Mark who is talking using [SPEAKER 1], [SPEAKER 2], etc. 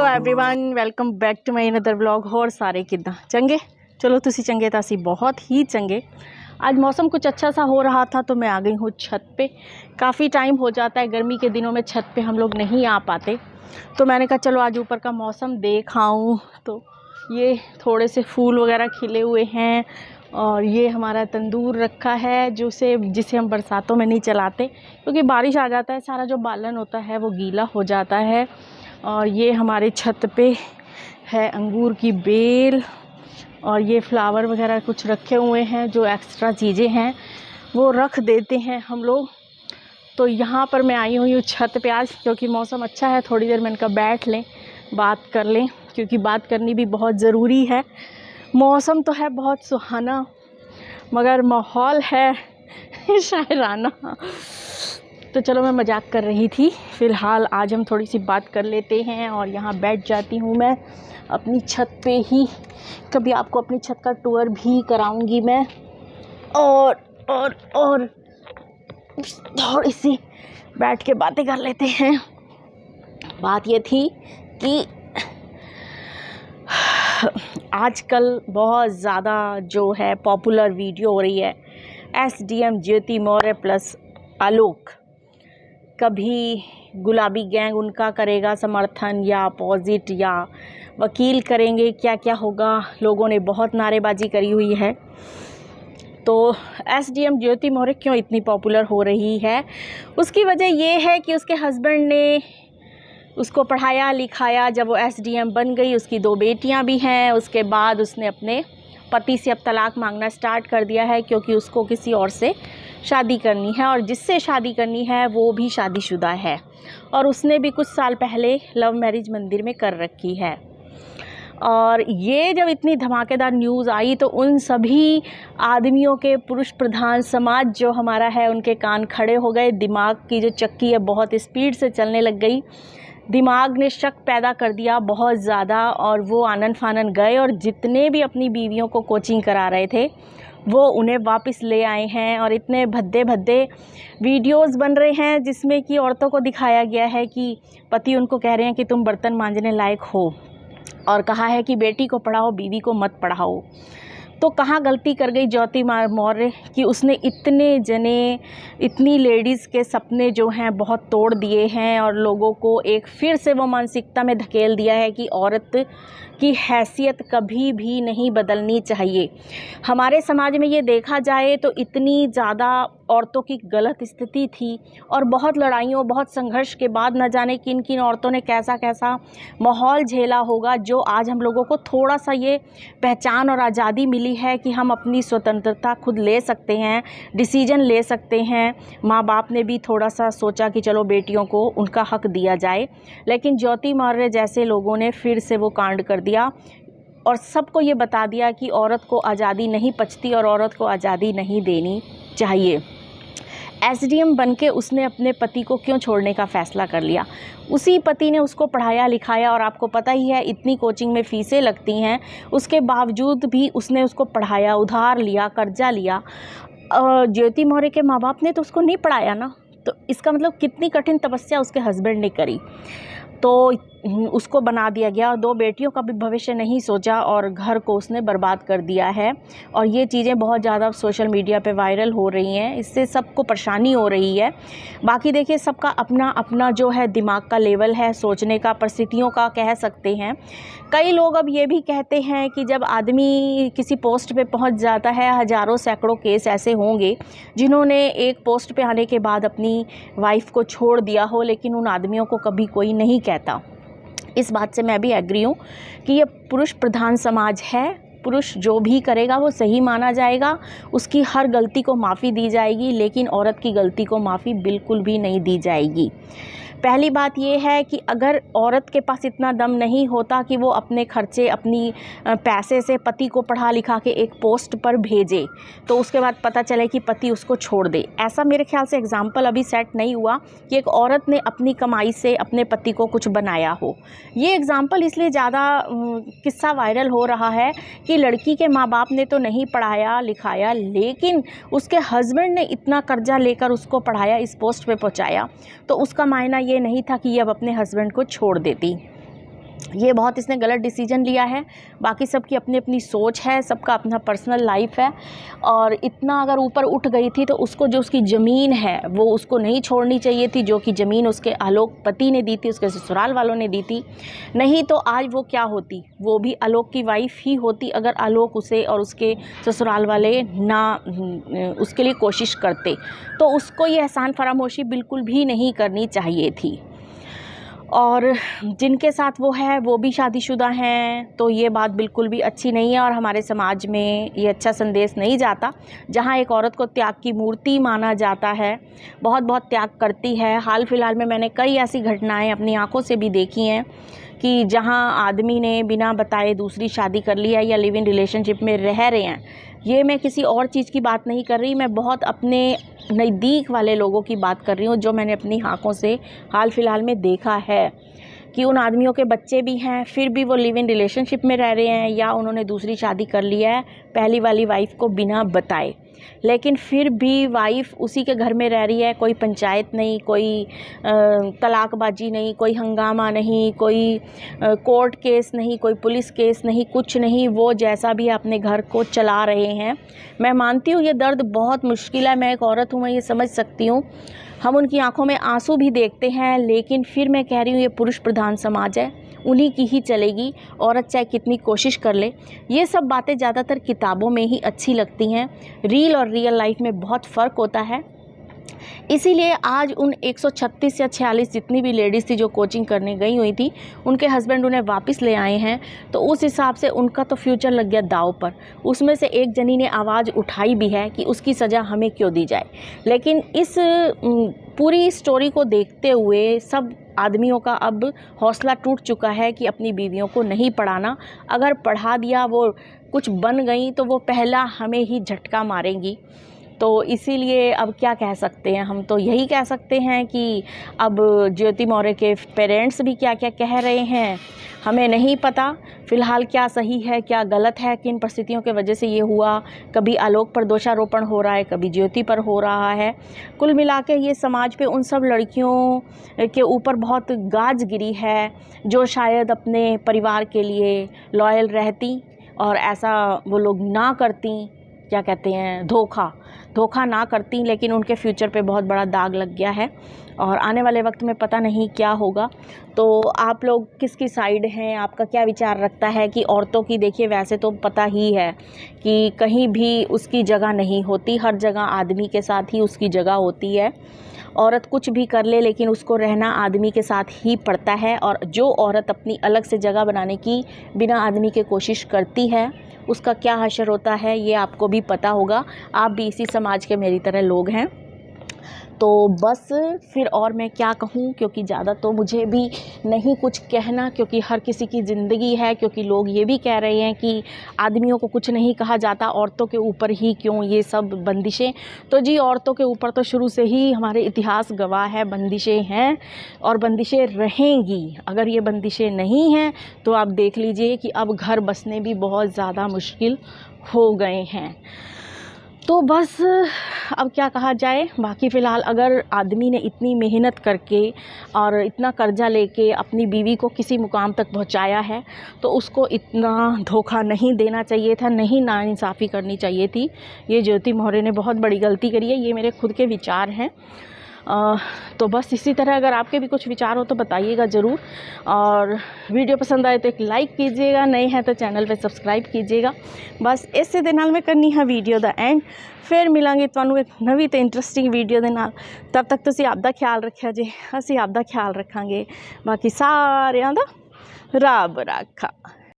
[SPEAKER 1] Everyone welcome back to my another vlog. होर सारे किदा चंगे? चलो तुसी चंगे तो असी बहुत ही चंगे। आज मौसम कुछ अच्छा सा हो रहा था तो मैं आ गई हूँ छत पे। काफ़ी टाइम हो जाता है गर्मी के दिनों में छत पे हम लोग नहीं आ पाते, तो मैंने कहा चलो आज ऊपर का मौसम देख आऊँ। तो ये थोड़े से फूल वगैरह खिले हुए हैं और ये हमारा तंदूर रखा है जिसे हम बरसातों में नहीं चलाते क्योंकि बारिश आ जाता है, सारा जो बालन होता है वो गीला हो जाता है। और ये हमारे छत पे है अंगूर की बेल और ये फ्लावर वगैरह कुछ रखे हुए हैं, जो एक्स्ट्रा चीज़ें हैं वो रख देते हैं हम लोग। तो यहाँ पर मैं आई हुई हूँ छत पे आज, क्योंकि मौसम अच्छा है। थोड़ी देर मैंने कहा बैठ लें, बात कर लें, क्योंकि बात करनी भी बहुत ज़रूरी है। मौसम तो है बहुत सुहाना मगर माहौल है शायराना। तो चलो मैं मजाक कर रही थी। फ़िलहाल आज हम थोड़ी सी बात कर लेते हैं और यहाँ बैठ जाती हूँ मैं अपनी छत पे ही। कभी आपको अपनी छत का टूर भी कराऊंगी मैं। और थोड़ी सी बैठ के बातें कर लेते हैं। बात ये थी कि आजकल बहुत ज़्यादा जो है पॉपुलर वीडियो हो रही है SDM ज्योति मौर्य प्लस आलोक। कभी गुलाबी गैंग उनका करेगा समर्थन या अपोजिट या वकील करेंगे, क्या क्या होगा। लोगों ने बहुत नारेबाजी करी हुई है। तो SDM ज्योति मौर्य क्यों इतनी पॉपुलर हो रही है, उसकी वजह ये है कि उसके हस्बैंड ने उसको पढ़ाया लिखाया। जब वो SDM बन गई, उसकी 2 बेटियां भी हैं। उसके बाद उसने अपने पति से अब तलाक मांगना स्टार्ट कर दिया है, क्योंकि उसको किसी और से शादी करनी है और जिससे शादी करनी है वो भी शादीशुदा है और उसने भी कुछ साल पहले लव मैरिज मंदिर में कर रखी है। और ये जब इतनी धमाकेदार न्यूज़ आई तो उन सभी आदमियों के, पुरुष प्रधान समाज जो हमारा है, उनके कान खड़े हो गए। दिमाग की जो चक्की है बहुत स्पीड से चलने लग गई। दिमाग ने शक पैदा कर दिया बहुत ज़्यादा और वो आनन फानन गए और जितने भी अपनी बीवियों को कोचिंग करा रहे थे वो उन्हें वापस ले आए हैं। और इतने भद्दे भद्दे वीडियोस बन रहे हैं जिसमें कि औरतों को दिखाया गया है कि पति उनको कह रहे हैं कि तुम बर्तन मांजने लायक हो, और कहा है कि बेटी को पढ़ाओ बीवी को मत पढ़ाओ। तो कहाँ गलती कर गई ज्योति मौर्य कि उसने इतनी लेडीज़ के सपने जो हैं बहुत तोड़ दिए हैं और लोगों को एक फिर से वो मानसिकता में धकेल दिया है कि औरत की हैसियत कभी भी नहीं बदलनी चाहिए। हमारे समाज में ये देखा जाए तो इतनी ज़्यादा औरतों की गलत स्थिति थी और बहुत लड़ाइयों, बहुत संघर्ष के बाद न जाने किन किन औरतों ने कैसा कैसा माहौल झेला होगा, जो आज हम लोगों को थोड़ा सा ये पहचान और आज़ादी मिली है कि हम अपनी स्वतंत्रता खुद ले सकते हैं, डिसीजन ले सकते हैं। माँ बाप ने भी थोड़ा सा सोचा कि चलो बेटियों को उनका हक दिया जाए, लेकिन ज्योति मौर्य जैसे लोगों ने फिर से वो कांड कर दिया और सबको ये बता दिया कि औरत को आज़ादी नहीं पचती और औरत को आज़ादी नहीं देनी चाहिए। SDM बनके उसने अपने पति को क्यों छोड़ने का फ़ैसला कर लिया? उसी पति ने उसको पढ़ाया लिखाया और आपको पता ही है इतनी कोचिंग में फ़ीसें लगती हैं, उसके बावजूद भी उसने उसको पढ़ाया, उधार लिया, कर्जा लिया। ज्योति मौर्य के माँ बाप ने तो उसको नहीं पढ़ाया ना, तो इसका मतलब कितनी कठिन तपस्या उसके हस्बैंड ने करी। तो उसको बना दिया गया और 2 बेटियों का भी भविष्य नहीं सोचा और घर को उसने बर्बाद कर दिया है। और ये चीज़ें बहुत ज़्यादा सोशल मीडिया पे वायरल हो रही हैं, इससे सबको परेशानी हो रही है। बाकी देखिए सबका अपना अपना जो है दिमाग का लेवल है, सोचने का, परिस्थितियों का कह सकते हैं। कई लोग अब ये भी कहते हैं कि जब आदमी किसी पोस्ट पे पहुंच जाता है, हज़ारों सैकड़ों केस ऐसे होंगे जिन्होंने एक पोस्ट पे आने के बाद अपनी वाइफ को छोड़ दिया हो, लेकिन उन आदमियों को कभी कोई नहीं कहता। इस बात से मैं भी एग्री हूँ कि ये पुरुष प्रधान समाज है। पुरुष जो भी करेगा वो सही माना जाएगा, उसकी हर गलती को माफ़ी दी जाएगी, लेकिन औरत की गलती को माफ़ी बिल्कुल भी नहीं दी जाएगी। पहली बात ये है कि अगर औरत के पास इतना दम नहीं होता कि वो अपने खर्चे, अपनी पैसे से पति को पढ़ा लिखा के एक पोस्ट पर भेजे, तो उसके बाद पता चले कि पति उसको छोड़ दे। ऐसा मेरे ख्याल से एग्जाम्पल अभी सेट नहीं हुआ कि एक औरत ने अपनी कमाई से अपने पति को कुछ बनाया हो। ये एग्जाम्पल इसलिए ज़्यादा किस्सा वायरल हो रहा है कि लड़की के माँ बाप ने तो नहीं पढ़ाया लिखाया, लेकिन उसके हस्बैंड ने इतना कर्जा लेकर उसको पढ़ाया, इस पोस्ट पे पहुँचाया। तो उसका मायना ये नहीं था कि ये अब अपने हस्बैंड को छोड़ देती। ये बहुत इसने गलत डिसीजन लिया है। बाकी सबकी अपनी अपनी सोच है, सबका अपना पर्सनल लाइफ है। और इतना अगर ऊपर उठ गई थी तो उसको जो उसकी ज़मीन है वो उसको नहीं छोड़नी चाहिए थी, जो कि ज़मीन उसके आलोक पति ने दी थी, उसके ससुराल वालों ने दी थी। नहीं तो आज वो क्या होती, वो भी आलोक की वाइफ ही होती अगर आलोक उसे और उसके ससुराल वाले ना उसके लिए कोशिश करते। तो उसको ये एहसान फरामोशी बिल्कुल भी नहीं करनी चाहिए थी। और जिनके साथ वो है वो भी शादीशुदा हैं, तो ये बात बिल्कुल भी अच्छी नहीं है और हमारे समाज में ये अच्छा संदेश नहीं जाता। जहाँ एक औरत को त्याग की मूर्ति माना जाता है, बहुत बहुत त्याग करती है। हाल फिलहाल में मैंने कई ऐसी घटनाएं अपनी आंखों से भी देखी हैं कि जहाँ आदमी ने बिना बताए दूसरी शादी कर ली है या लिव इन रिलेशनशिप में रह रहे हैं। ये मैं किसी और चीज़ की बात नहीं कर रही, मैं बहुत अपने नज़दीक वाले लोगों की बात कर रही हूँ, जो मैंने अपनी आँखों से हाल फिलहाल में देखा है कि उन आदमियों के बच्चे भी हैं, फिर भी वो लिव इन रिलेशनशिप में रह रहे हैं या उन्होंने दूसरी शादी कर ली है पहली वाली वाइफ को बिना बताए, लेकिन फिर भी वाइफ उसी के घर में रह रही है। कोई पंचायत नहीं, कोई तलाकबाजी नहीं, कोई हंगामा नहीं, कोई कोर्ट केस नहीं, कोई पुलिस केस नहीं, कुछ नहीं। वो जैसा भी अपने घर को चला रहे हैं। मैं मानती हूँ ये दर्द बहुत मुश्किल है, मैं एक औरत हूँ, मैं ये समझ सकती हूँ। हम उनकी आंखों में आंसू भी देखते हैं, लेकिन फिर मैं कह रही हूँ ये पुरुष प्रधान समाज है, उन्हीं की ही चलेगी। औरत चाहे कितनी कोशिश कर ले। ये सब बातें ज़्यादातर किताबों में ही अच्छी लगती हैं, रील और रियल लाइफ में बहुत फ़र्क होता है। इसीलिए आज उन 136 या 46 जितनी भी लेडीज़ थी जो कोचिंग करने गई हुई थी, उनके हस्बैंड उन्हें वापस ले आए हैं, तो उस हिसाब से उनका तो फ्यूचर लग गया दाव पर। उसमें से एक जनी ने आवाज़ उठाई भी है कि उसकी सज़ा हमें क्यों दी जाए। लेकिन इस पूरी स्टोरी को देखते हुए सब आदमियों का अब हौसला टूट चुका है कि अपनी बीवियों को नहीं पढ़ाना। अगर पढ़ा दिया, वो कुछ बन गई, तो वो पहला हमें ही झटका मारेंगी। तो इसीलिए अब क्या कह सकते हैं, हम तो यही कह सकते हैं कि अब ज्योति मौर्य के पेरेंट्स भी क्या क्या कह रहे हैं हमें नहीं पता फ़िलहाल क्या सही है क्या गलत है, किन परिस्थितियों के वजह से ये हुआ। कभी आलोक पर दोषारोपण हो रहा है, कभी ज्योति पर हो रहा है। कुल मिला के ये समाज पे उन सब लड़कियों के ऊपर बहुत गाज गिरी है जो शायद अपने परिवार के लिए लॉयल रहती और ऐसा वो लोग ना करती, क्या कहते हैं, धोखा ना करती, लेकिन उनके फ्यूचर पे बहुत बड़ा दाग लग गया है और आने वाले वक्त में पता नहीं क्या होगा। तो आप लोग किसकी साइड हैं, आपका क्या विचार रखता है कि औरतों की, देखिए वैसे तो पता ही है कि कहीं भी उसकी जगह नहीं होती, हर जगह आदमी के साथ ही उसकी जगह होती है। औरत कुछ भी कर ले लेकिन उसको रहना आदमी के साथ ही पड़ता है। और जो औरत अपनी अलग से जगह बनाने की बिना आदमी के कोशिश करती है, उसका क्या हशर होता है ये आपको भी पता होगा। आप भी इसी समाज के मेरी तरह लोग हैं। तो बस फिर और मैं क्या कहूँ, क्योंकि ज़्यादा तो मुझे भी नहीं कुछ कहना, क्योंकि हर किसी की ज़िंदगी है। क्योंकि लोग ये भी कह रहे हैं कि आदमियों को कुछ नहीं कहा जाता, औरतों के ऊपर ही क्यों ये सब बंदिशें। तो जी, औरतों के ऊपर तो शुरू से ही हमारे इतिहास गवाह है, बंदिशें हैं और बंदिशें रहेंगी। अगर ये बंदिशें नहीं हैं तो आप देख लीजिए कि अब घर बसने भी बहुत ज़्यादा मुश्किल हो गए हैं। तो बस अब क्या कहा जाए। बाकी फ़िलहाल अगर आदमी ने इतनी मेहनत करके और इतना कर्जा लेके अपनी बीवी को किसी मुकाम तक पहुंचाया है, तो उसको इतना धोखा नहीं देना चाहिए था, नहीं नाइंसाफ़ी करनी चाहिए थी। ये ज्योति मौर्य ने बहुत बड़ी गलती करी है। ये मेरे खुद के विचार हैं। तो बस इसी तरह अगर आपके भी कुछ विचार हो तो बताइएगा ज़रूर। और वीडियो पसंद आए तो एक लाइक कीजिएगा, नए हैं तो चैनल पे सब्सक्राइब कीजिएगा। बस इसे दे नाल मैं करनी है वीडियो दा एंड। फिर मिलांगे तुहानू एक नवी ते इंटरस्टिंग वीडियो दे नाल। तब तक तुसीं आपदा ख्याल रखिया जे, असीं आपदा ख्याल रखांगे। बाकी सारिआं दा रब राखा।